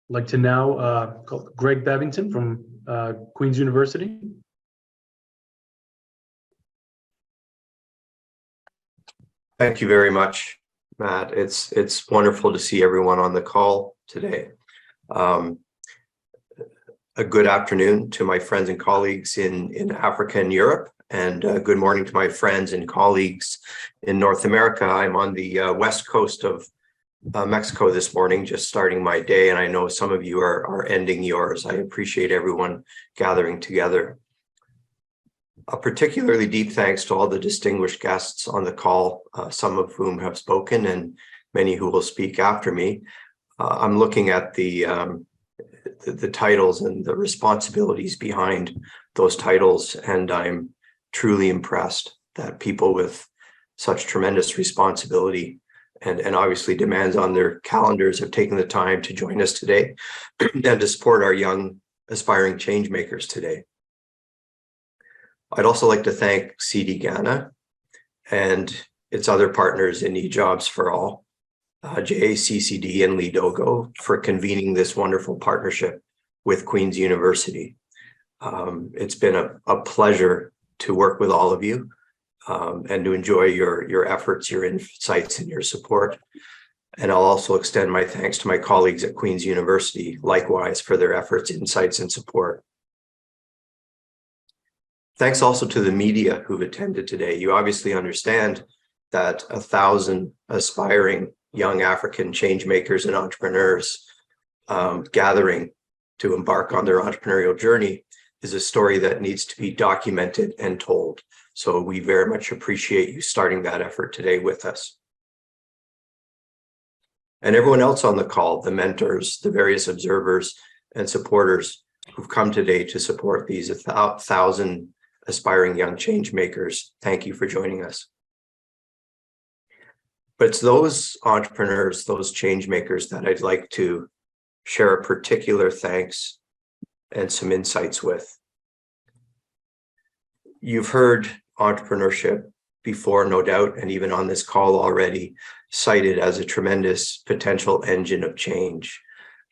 like to now call Greg Bavington from Queen's University. Thank you very much, Matt. It's wonderful to see everyone on the call today. A good afternoon to my friends and colleagues in Africa and Europe, and good morning to my friends and colleagues in North America. I'm on the west coast of Mexico this morning, just starting my day, and I know some of you are ending yours. I appreciate everyone gathering together. A particularly deep thanks to all the distinguished guests on the call, some of whom have spoken and many who will speak after me. I'm looking at the titles and the responsibilities behind those titles, and I'm truly impressed that people with such tremendous responsibility and obviously demands on their calendars have taken the time to join us today and to support our young aspiring change makers today. I'd also like to thank CD Ghana and its other partners in eJobs for All, JACCD and Lidogo for convening this wonderful partnership with Queen's University. It's been a pleasure to work with all of you and to enjoy your efforts, your insights, and your support. And I'll also extend my thanks to my colleagues at Queen's University, likewise, for their efforts, insights, and support. Thanks also to the media who've attended today. You obviously understand that 1,000 aspiring young African change makers and entrepreneurs gathering to embark on their entrepreneurial journey is a story that needs to be documented and told. So we very much appreciate you starting that effort today with us. And everyone else on the call, the mentors, the various observers and supporters who've come today to support these 1,000 aspiring young change makers, thank you for joining us. But it's those entrepreneurs, those change makers that I'd like to share a particular thanks and some insights with. You've heard entrepreneurship before, no doubt, and even on this call already cited as a tremendous potential engine of change.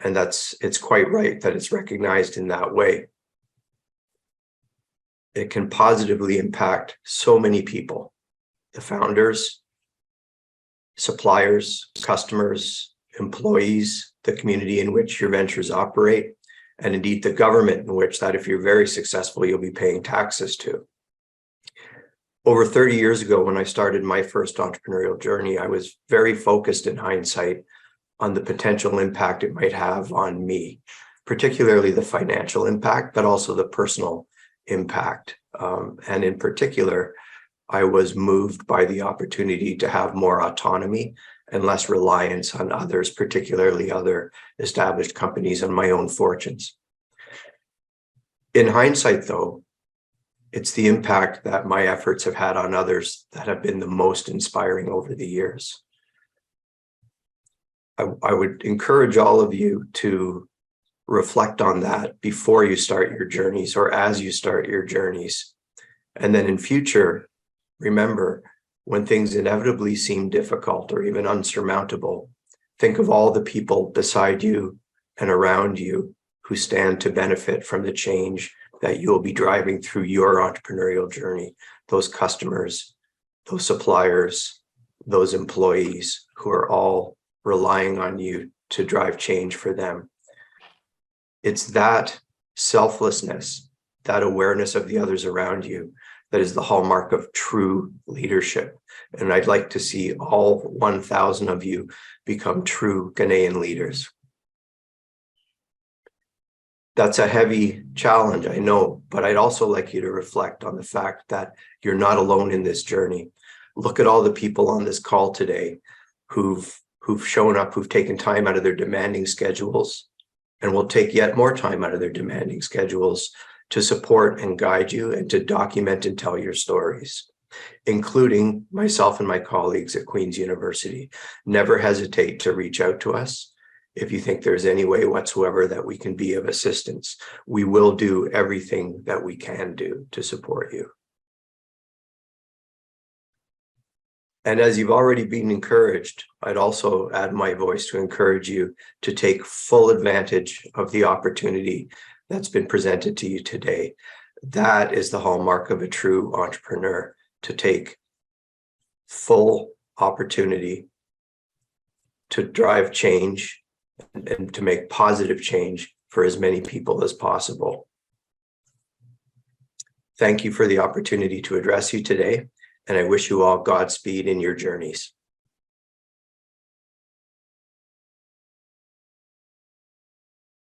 And it's quite right that it's recognized in that way. It can positively impact so many people, the founders, suppliers, customers, employees, the community in which your ventures operate, and indeed the government in which that if you're very successful, you'll be paying taxes to. Over 30 years ago, when I started my first entrepreneurial journey, I was very focused in hindsight on the potential impact it might have on me, particularly the financial impact, but also the personal impact. And in particular, I was moved by the opportunity to have more autonomy and less reliance on others, particularly other established companies, and my own fortunes. In hindsight, though, it's the impact that my efforts have had on others that have been the most inspiring over the years. I would encourage all of you to reflect on that before you start your journeys or as you start your journeys. And then in future, remember, when things inevitably seem difficult or even unsurmountable, think of all the people beside you and around you who stand to benefit from the change that you'll be driving through your entrepreneurial journey, those customers, those suppliers, those employees who are all relying on you to drive change for them. It's that selflessness, that awareness of the others around you, that is the hallmark of true leadership. And I'd like to see all 1,000 of you become true Ghanaian leaders. That's a heavy challenge, I know, but I'd also like you to reflect on the fact that you're not alone in this journey. Look at all the people on this call today who've shown up, who've taken time out of their demanding schedules, and will take yet more time out of their demanding schedules to support and guide you and to document and tell your stories, including myself and my colleagues at Queen's University. Never hesitate to reach out to us if you think there's any way whatsoever that we can be of assistance. We will do everything that we can do to support you. And as you've already been encouraged, I'd also add my voice to encourage you to take full advantage of the opportunity that's been presented to you today. That is the hallmark of a true entrepreneur, to take full opportunity to drive change and to make positive change for as many people as possible. Thank you for the opportunity to address you today, and I wish you all Godspeed in your journeys.